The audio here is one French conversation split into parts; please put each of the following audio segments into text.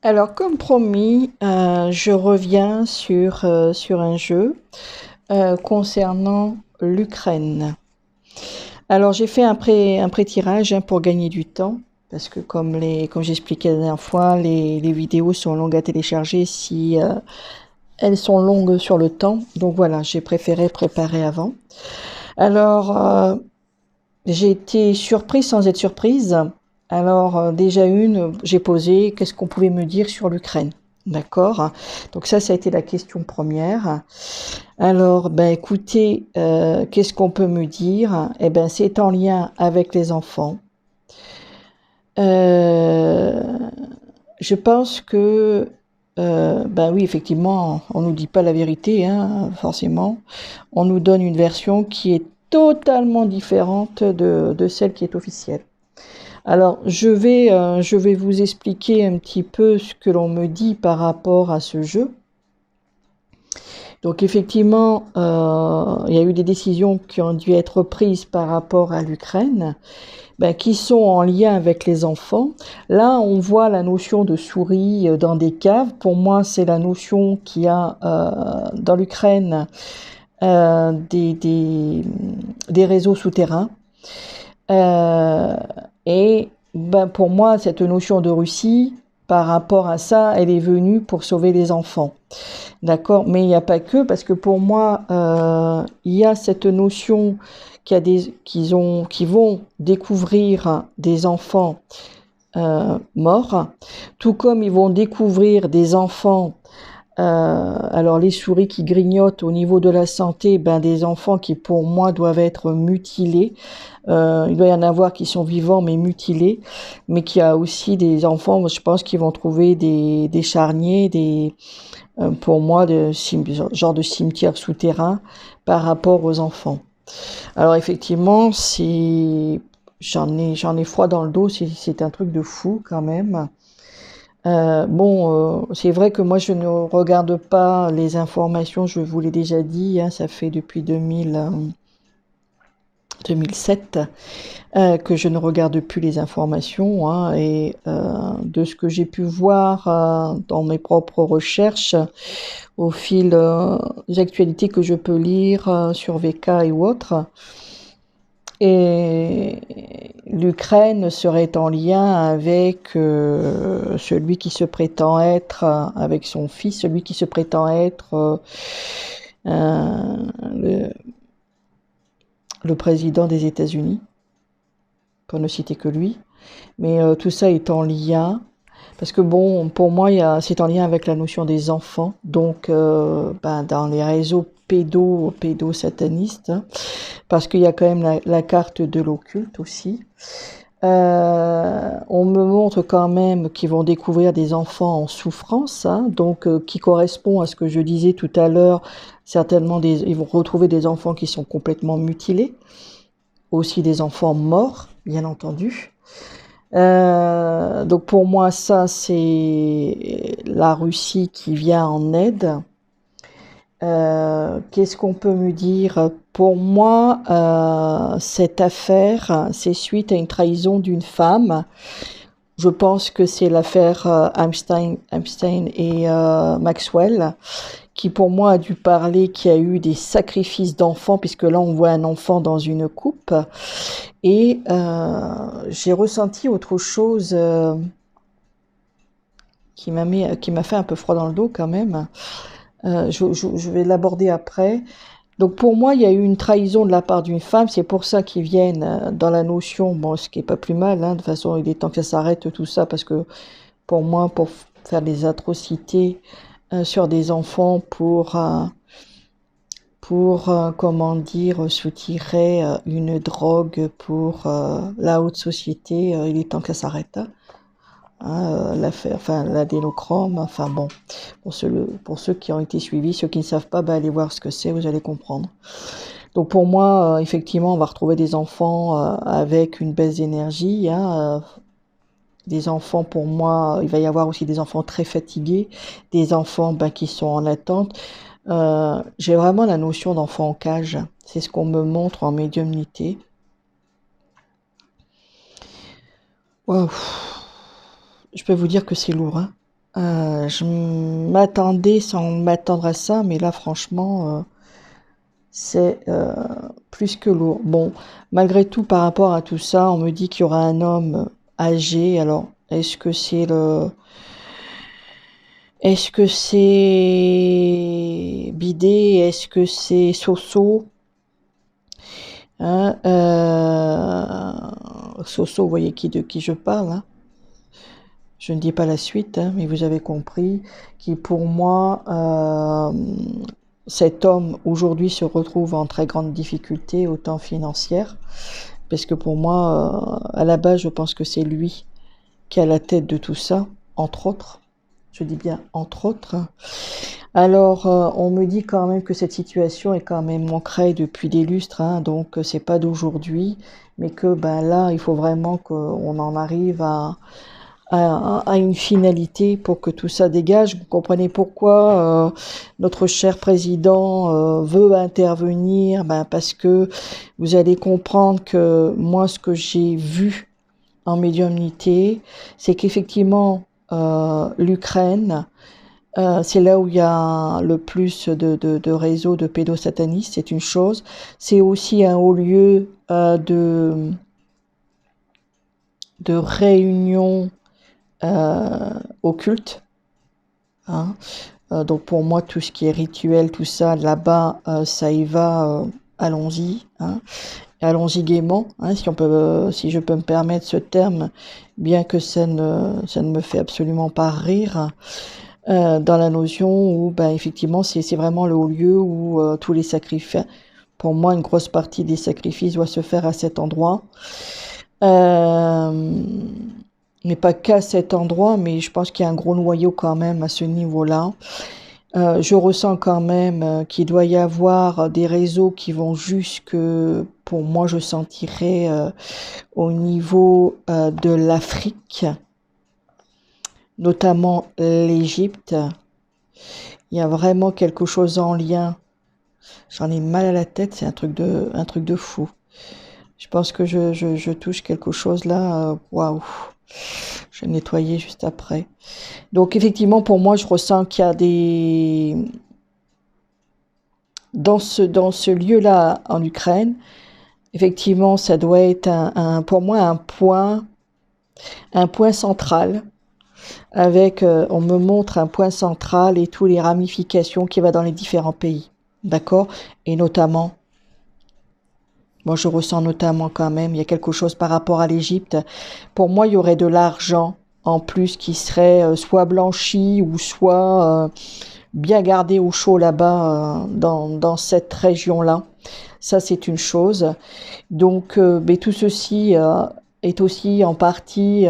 Alors, comme promis, je reviens sur un jeu concernant l'Ukraine. Alors, j'ai fait un pré-tirage pour gagner du temps, parce que comme j'expliquais la dernière fois, les vidéos sont longues à télécharger si elles sont longues sur le temps. Donc voilà, j'ai préféré préparer avant. Alors, j'ai été surprise sans être surprise. Alors, déjà j'ai posé, qu'est-ce qu'on pouvait me dire sur l'Ukraine? D'accord. Donc ça a été la question première. Alors, ben écoutez, qu'est-ce qu'on peut me dire? Eh ben, c'est en lien avec les enfants. Euh, je pense que, ben oui, effectivement, on nous dit pas la vérité, hein, forcément. On nous donne une version qui est totalement différente de celle qui est officielle. Alors, je vais vous expliquer un petit peu ce que l'on me dit par rapport à ce jeu. Donc, effectivement, il y a eu des décisions qui ont dû être prises par rapport à l'Ukraine, ben, qui sont en lien avec les enfants. Là, on voit la notion de souris dans des caves. Pour moi, c'est la notion qu'il y a dans l'Ukraine euh, des, des, des réseaux souterrains. Euh, et ben, pour moi, cette notion de Russie, par rapport à ça, elle est venue pour sauver les enfants. D'accord? Mais il n'y a pas que, parce que pour moi, il y a cette notion qui vont découvrir des enfants morts, tout comme ils vont découvrir des enfants alors les souris qui grignotent au niveau de la santé, ben des enfants qui pour moi doivent être mutilés. Il doit y en avoir qui sont vivants mais mutilés, mais qu'il y a aussi des enfants, je pense, qui vont trouver des charniers, pour moi, genre de cimetière souterrain par rapport aux enfants. Alors effectivement, j'en ai froid dans le dos, c'est un truc de fou quand même. C'est vrai que moi je ne regarde pas les informations, je vous l'ai déjà dit, hein, ça fait depuis 2007 que je ne regarde plus les informations, hein, et de ce que j'ai pu voir dans mes propres recherches au fil des actualités que je peux lire sur VK et autres. Et l'Ukraine serait en lien avec celui qui se prétend être, avec son fils, celui qui se prétend être euh, le, le président des États-Unis, pour ne citer que lui. Mais tout ça est en lien. Parce que bon, pour moi, c'est en lien avec la notion des enfants. Donc, ben, dans les réseaux pédosatanistes, hein, parce qu'il y a quand même la carte de l'occulte aussi. On me montre quand même qu'ils vont découvrir des enfants en souffrance, hein, donc qui correspond à ce que je disais tout à l'heure. Certainement, ils vont retrouver des enfants qui sont complètement mutilés, aussi des enfants morts, bien entendu. Donc pour moi, ça, c'est la Russie qui vient en aide. Qu'est-ce qu'on peut me dire? Pour moi, cette affaire, c'est suite à une trahison d'une femme. Je pense que c'est l'affaire Epstein et Maxwell, qui pour moi a dû parler qu'il y a eu des sacrifices d'enfants, puisque là on voit un enfant dans une coupe. Et j'ai ressenti autre chose qui m'a fait un peu froid dans le dos quand même. Je vais l'aborder après. Donc pour moi, il y a eu une trahison de la part d'une femme. C'est pour ça qu'ils viennent dans la notion, bon, ce qui est pas plus mal. Hein, de toute façon, il est temps que ça s'arrête tout ça, parce que pour moi, pour faire des atrocités sur des enfants, comment dire, soutirer une drogue pour la haute société, il est temps que ça s'arrête. Hein, l'affaire, enfin l'adénochrome, enfin bon, pour ceux qui ont été suivis, ceux qui ne savent pas, bah, allez voir ce que c'est, vous allez comprendre. Donc pour moi, effectivement, on va retrouver des enfants avec une baisse d'énergie, hein, des enfants, pour moi, il va y avoir aussi des enfants très fatigués, des enfants bah, qui sont en attente. J'ai vraiment la notion d'enfant en cage, c'est ce qu'on me montre en médiumnité. Waouh. Je peux vous dire que c'est lourd, hein. Je m'attendais sans m'attendre à ça, mais là, franchement, c'est plus que lourd. Bon, malgré tout, par rapport à tout ça, on me dit qu'il y aura un homme âgé. Alors, est-ce que c'est Bidé? Est-ce que c'est Soso? Hein, Soso, vous voyez de qui je parle, hein. Je ne dis pas la suite, hein, mais vous avez compris qui pour moi, cet homme aujourd'hui se retrouve en très grande difficulté, autant financière, parce que pour moi, à la base, je pense que c'est lui qui a la tête de tout ça, entre autres. Je dis bien entre autres. Alors, on me dit quand même que cette situation est quand même ancrée depuis des lustres, hein, donc c'est pas d'aujourd'hui, mais que ben là, il faut vraiment qu'on en arrive à une finalité pour que tout ça dégage. Vous comprenez pourquoi notre cher président veut intervenir, ben parce que vous allez comprendre que moi, ce que j'ai vu en médiumnité, c'est qu'effectivement, l'Ukraine, c'est là où il y a le plus de réseaux de pédosatanistes, c'est une chose. C'est aussi un haut lieu de réunion occulte, hein. Donc pour moi, tout ce qui est rituel, tout ça, là-bas, ça y va, allons-y, hein. Allons-y gaiement, hein, si je peux me permettre ce terme, bien que ça ne me fait absolument pas rire, dans la notion où, ben, effectivement, c'est vraiment le haut lieu où tous les sacrifices, pour moi, une grosse partie des sacrifices doit se faire à cet endroit. Mais pas qu'à cet endroit, mais je pense qu'il y a un gros noyau quand même à ce niveau-là. Je ressens quand même qu'il doit y avoir des réseaux qui vont jusque, pour moi, je sentirais au niveau de l'Afrique, notamment l'Égypte. Il y a vraiment quelque chose en lien. J'en ai mal à la tête, c'est un truc de fou. Je pense que je touche quelque chose là, waouh. Je vais nettoyer juste après. Donc effectivement, pour moi, je ressens qu'il y a des... Dans ce lieu-là, en Ukraine, effectivement, ça doit être pour moi un point central. Avec, on me montre un point central et toutes les ramifications qui va dans les différents pays. D'accord? Et notamment, moi je ressens notamment quand même, il y a quelque chose par rapport à l'Égypte. Pour moi, il y aurait de l'argent en plus qui serait soit blanchi ou soit bien gardé au chaud là-bas dans cette région-là. Ça, c'est une chose. Donc, mais tout ceci est aussi en partie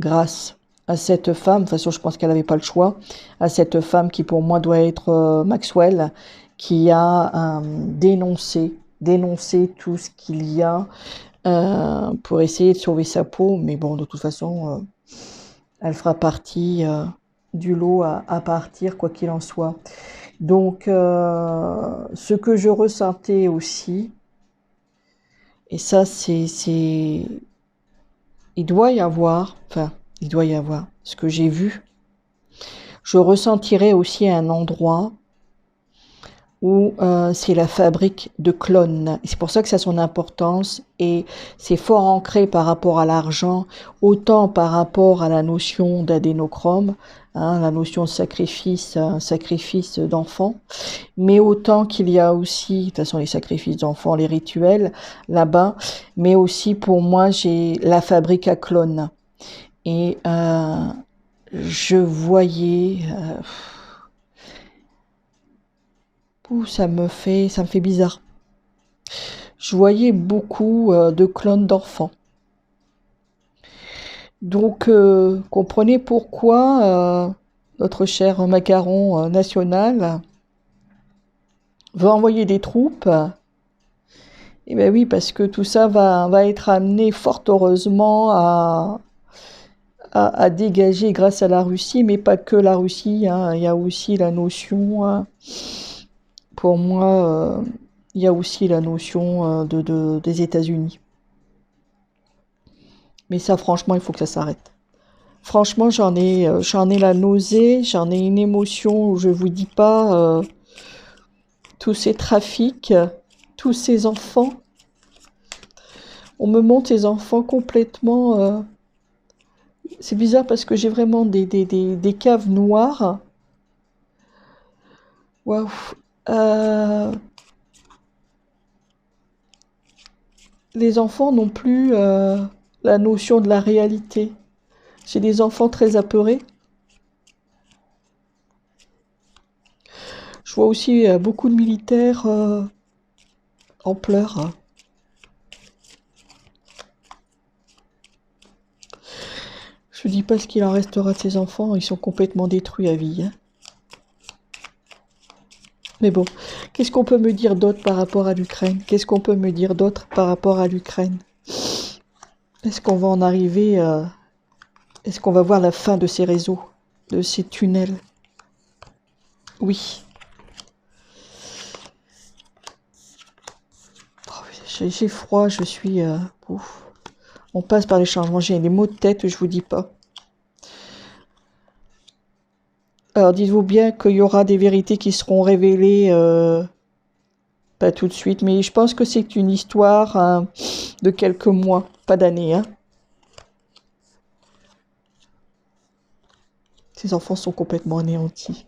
grâce à cette femme. De toute façon, je pense qu'elle n'avait pas le choix. À cette femme qui, pour moi, doit être Maxwell, qui a dénoncé tout ce qu'il y a pour essayer de sauver sa peau. Mais bon, de toute façon, elle fera partie du lot à partir, quoi qu'il en soit. Donc, ce que je ressentais aussi, et ça, il doit y avoir ce que j'ai vu. Je ressentirais aussi un endroit où c'est la fabrique de clones. C'est pour ça que ça a son importance et c'est fort ancré par rapport à l'argent, autant par rapport à la notion d'adénochrome, hein, la notion de sacrifice d'enfants, mais autant qu'il y a aussi, de toute façon les sacrifices d'enfants, les rituels là-bas, mais aussi pour moi j'ai la fabrique à clones. Et je voyais... ça me fait bizarre. Je voyais beaucoup de clones d'enfants. Donc, comprenez pourquoi notre cher macaron national veut envoyer des troupes. Eh bien oui, parce que tout ça va être amené fort heureusement à dégager grâce à la Russie, mais pas que la Russie, hein. Il y a aussi la notion, pour moi, il y a aussi la notion des États-Unis. Mais ça, franchement, il faut que ça s'arrête. Franchement, j'en ai la nausée, j'en ai une émotion où je vous dis pas tous ces trafics, tous ces enfants. On me montre ces enfants complètement. C'est bizarre parce que j'ai vraiment des caves noires. Waouh. Euh, les enfants n'ont plus la notion de la réalité. J'ai des enfants très apeurés. Je vois aussi beaucoup de militaires en pleurs. Je ne dis pas ce qu'il en restera de ces enfants, ils sont complètement détruits à vie, hein. Mais bon, qu'est-ce qu'on peut me dire d'autre par rapport à l'Ukraine? Qu'est-ce qu'on peut me dire d'autre par rapport à l'Ukraine? Est-ce qu'on va en arriver Est-ce qu'on va voir la fin de ces réseaux, de ces tunnels? Oui. Oh, j'ai froid, je suis... ouf. On passe par les changements, j'ai des maux de tête, je vous dis pas. Alors dites-vous bien qu'il y aura des vérités qui seront révélées, pas tout de suite, mais je pense que c'est une histoire de quelques mois, pas d'années, hein. Ces enfants sont complètement anéantis.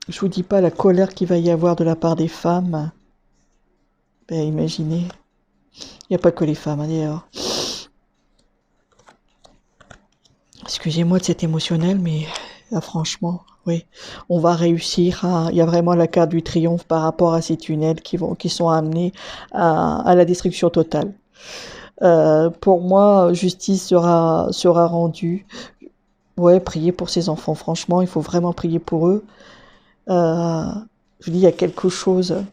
Je vous dis pas la colère qu'il va y avoir de la part des femmes. Ben imaginez. Il n'y a pas que les femmes, hein, d'ailleurs. Excusez-moi de cet émotionnel, mais là, franchement, oui, on va réussir à... Il y a vraiment la carte du triomphe par rapport à ces tunnels qui sont amenés à la destruction totale. Pour moi, justice sera rendue. Ouais, priez pour ces enfants, franchement, il faut vraiment prier pour eux. Je vous dis, il y a quelque chose.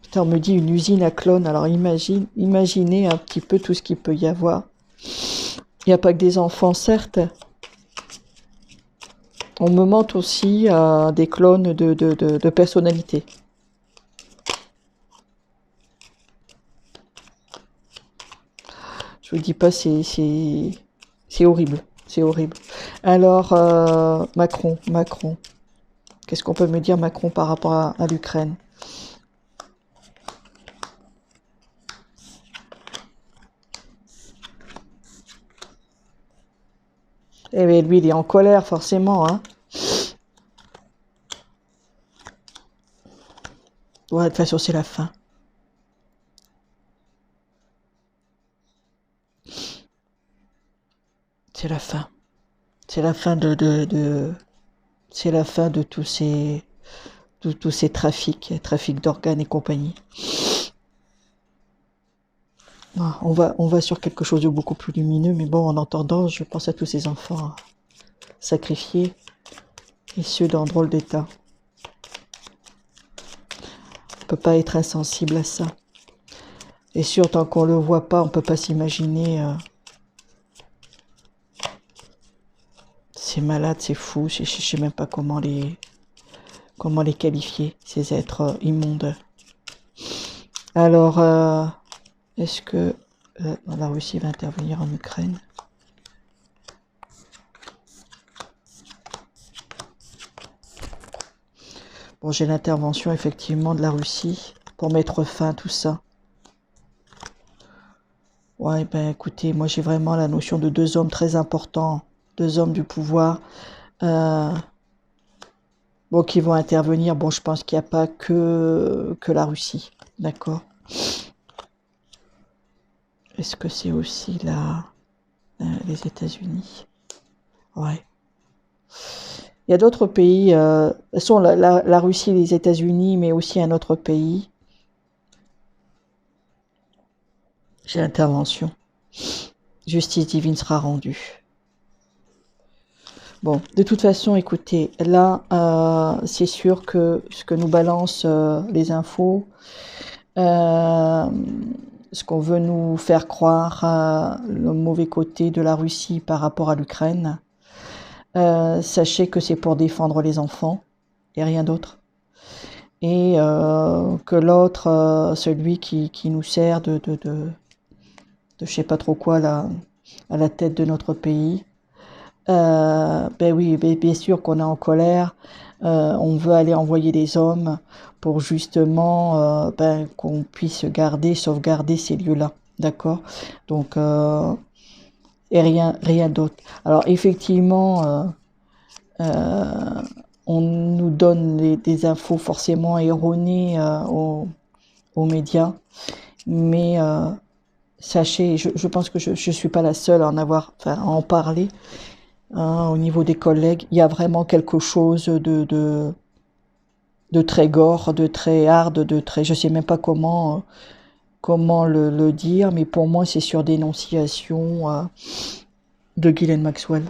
Putain, on me dit une usine à clones, alors imaginez un petit peu tout ce qu'il peut y avoir. Il n'y a pas que des enfants, certes. On me montre aussi des clones de personnalités. Je vous dis pas, c'est horrible. C'est horrible. Alors, Macron. Qu'est-ce qu'on peut me dire, Macron, par rapport à l'Ukraine? Eh bien, lui, il est en colère, forcément, hein. Ouais, de toute façon, c'est la fin. C'est la fin. C'est la fin c'est la fin de tous ces trafics d'organes et compagnie. Ah, on va sur quelque chose de beaucoup plus lumineux, mais bon, en entendant, je pense à tous ces enfants sacrifiés, et ceux dans drôle d'état. On peut pas être insensible à ça. Et sûr, tant qu'on le voit pas, on peut pas s'imaginer. C'est malade, c'est fou, je sais même pas comment les qualifier, ces êtres immondes. Alors, est-ce que la Russie va intervenir en Ukraine? Bon, j'ai l'intervention effectivement de la Russie pour mettre fin à tout ça. Ouais, ben écoutez, moi j'ai vraiment la notion de deux hommes très importants, deux hommes du pouvoir, euh, bon, qui vont intervenir. Bon, je pense qu'il n'y a pas que la Russie, d'accord? Est-ce que c'est aussi les États-Unis? Ouais. Il y a d'autres pays, sont la Russie, les États-Unis, mais aussi un autre pays. J'ai l'intervention. Justice divine sera rendue. Bon, de toute façon, écoutez, là, c'est sûr que ce que nous balancent les infos, ce qu'on veut nous faire croire, le mauvais côté de la Russie par rapport à l'Ukraine, sachez que c'est pour défendre les enfants et rien d'autre. Et que l'autre, celui qui nous sert de je sais pas trop quoi là, à la tête de notre pays. Ben oui, bien sûr qu'on est en colère. On veut aller envoyer des hommes pour justement qu'on puisse sauvegarder ces lieux-là. D'accord? Donc, et rien d'autre. Alors, effectivement, on nous donne des infos forcément erronées aux médias, mais sachez, je pense que je suis pas la seule à à en parler. Hein, au niveau des collègues, il y a vraiment quelque chose de très gore, de très hard, je sais même pas comment le dire, mais pour moi c'est sur dénonciation de Ghislaine Maxwell.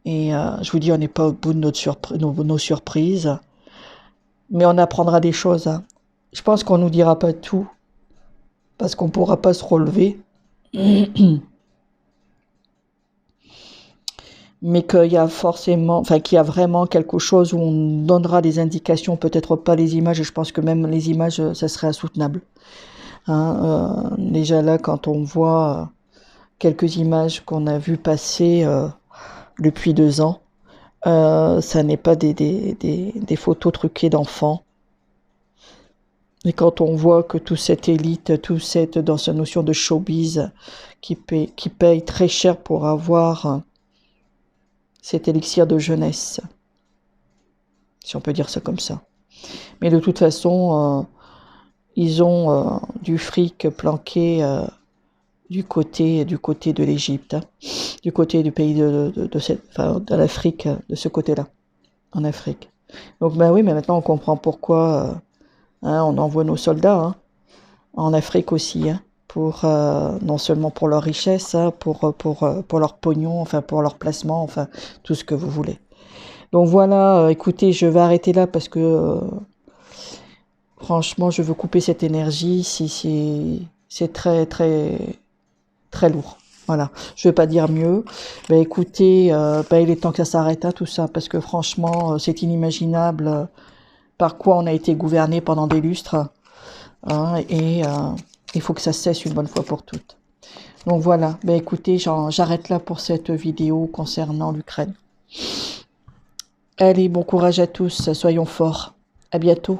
Et je vous dis, on n'est pas au bout de nos surprises, mais on apprendra des choses. Hein. Je pense qu'on nous dira pas tout, parce qu'on pourra pas se relever. Mais qu'il y a forcément, enfin qu'il y a vraiment quelque chose où on donnera des indications, peut-être pas les images, et je pense que même les images, ça serait insoutenable. Hein, déjà là, quand on voit quelques images qu'on a vues passer depuis 2 ans, ça n'est pas des photos truquées d'enfants. Et quand on voit que toute cette élite, dans sa notion de showbiz, qui paye très cher pour avoir cet élixir de jeunesse, si on peut dire ça comme ça. Mais de toute façon, ils ont du fric planqué du côté de l'Égypte, hein, du côté du pays de l'Afrique, de ce côté-là, en Afrique. Donc ben oui, mais maintenant on comprend pourquoi on envoie nos soldats en Afrique aussi, pour non seulement pour leur richesse, pour leur pognon, enfin pour leur placement, enfin tout ce que vous voulez. Donc voilà, écoutez, je vais arrêter là parce que franchement, je veux couper cette énergie. C'est très très très lourd. Voilà, je vais pas dire mieux. Ben écoutez, il est temps que ça s'arrête tout ça, parce que franchement, c'est inimaginable par quoi on a été gouverné pendant des lustres. Et il faut que ça cesse une bonne fois pour toutes. Donc voilà, ben écoutez, j'arrête là pour cette vidéo concernant l'Ukraine. Allez, bon courage à tous, soyons forts. À bientôt.